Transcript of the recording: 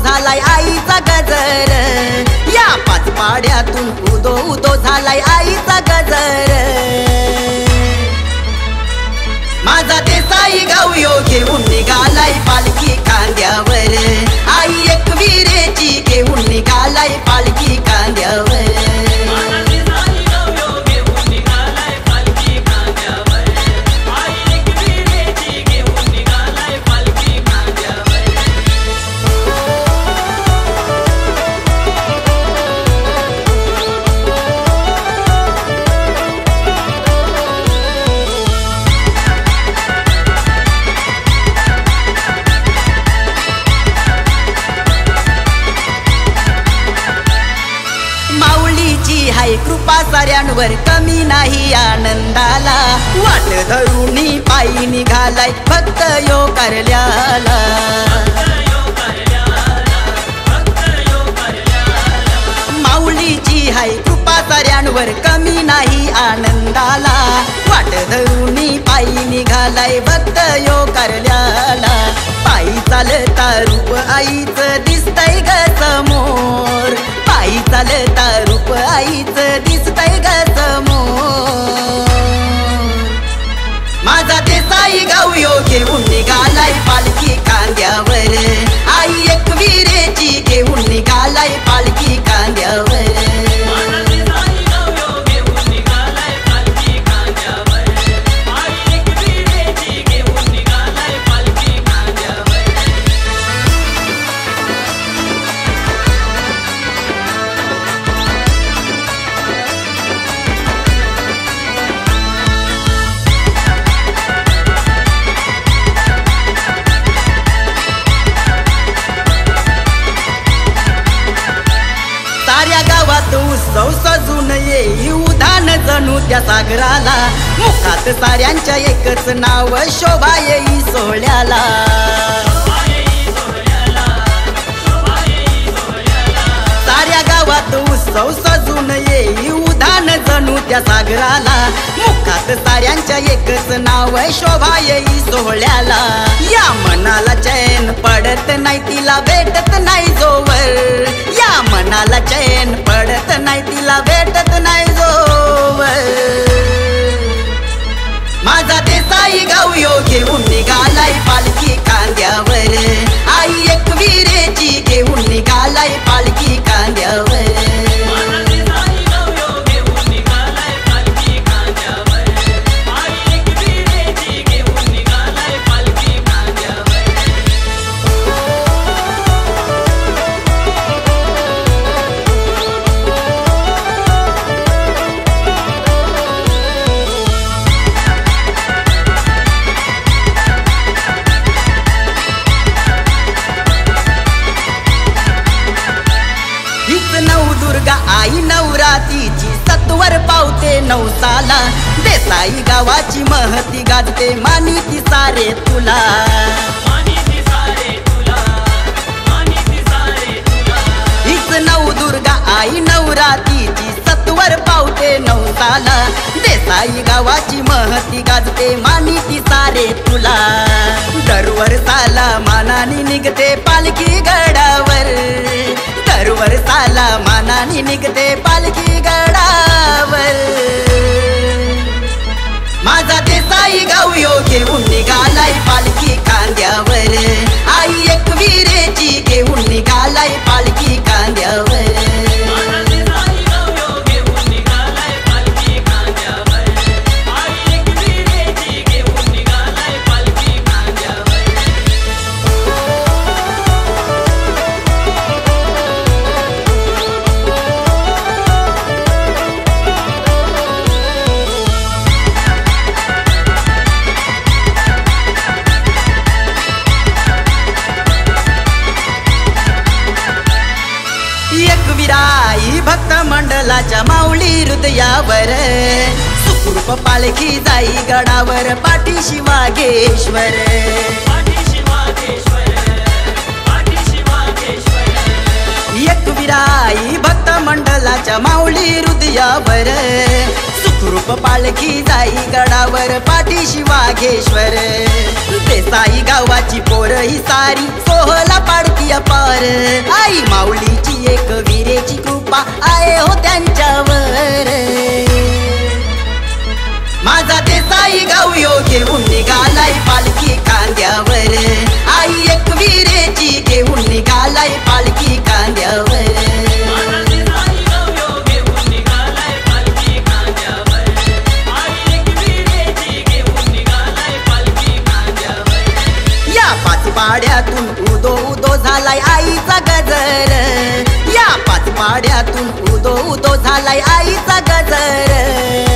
झालाय आईचा गजर, या पाच पाड्यातून उदो उदो झालाय आईचा गजर। माझा देसाई गावयो घेऊन निघालाय पालखी खांद्यावर, आई एकविरेची घेऊन निघालाय पालखी खांद्यावर। माऊलीची हाय कृपा साऱ्यांवर कमी नाही आनंदाला, वाट धरुणी पायी निघालाय भक्त यो करल्याला। माऊलीची हाय कृपा साऱ्यांवर कमी नाही आनंदाला, वाट धरुणी पायी निघालाय भक्त यो करल्याला। पायी चालता रूप आईचं दिसतंय ग समोर, पायी चालता रूप आईचं दिसतंय ग समोर। माझा देसाई गावयो घेऊन निघालाय पालखी खांद्यावर, आई एकविरेची घेऊन निघालाय पालखी खांद्यावर। साऱ्या गावात उत्सव सजून येई उधान जणू त्या सागराला, मुखात साऱ्यांच्या एकच नाव शोभा येई सोहळ्याला। साऱ्या गावात उत्सव सजून येई उधान जणू त्या सागराला, मुखात साऱ्यांच्या एकच नाव शोभा येई सोहळ्याला। या मनाला चैन पडत नाही तिला भेटत नाही जोवर, या मनाला चैन पडत नाही तिला भेटत नाही जोवर। माझा देसाई गावयो घेऊन निघालाय पालखी खांद्यावर, आई एकविरेची घेऊन निघालाय पालखी खांद्यावर। नवदुर्गा आई नवरातीची सत्वर पावते नवसाला, देसाई गावाची महती गाजते मानिती सारे तुला। हीच नवदुर्गा आई नवरातीची सत्वर पावते नवसाला, देसाई गावाची महती गाजते मानिती सारे तुला। दरवर्षाला मानानी निघते पालखी गडावर, दरवर्षाला मानानी निघते पालखी गडावर। माझा देसाई गावयो घेऊन निघालाय पालखी खांद्यावर, आई एकविरेची घेऊन निघालाय पालखी खांद्यावर। एकविराई भक्त मंडलाच्या माऊली हृदयावर, सुखरूप पालखी जाई गडावर पाठीशी वाघेश्वर। एकविराई भक्त मंडलाच्या माऊली हृदयावर, सुखरूप पालखी जाई गडावर पाठीशी वाघेश्वर देसाई गावाची पोर ही सारी सोहला पाडती अपार आई माऊलीची एक वीरेची कृपा आहे हो त्यांच्यावर माझा देसाई गाव यो घेऊन निघालाय पालखी कांद्यावर आई एक वीरेची घेऊन निघालाय पालखी कांद्यावर पाड्यातून उदो उदो झालाय आईचा गजर या 5 पाड्यातून उदो उदो झालाय आईचा गजर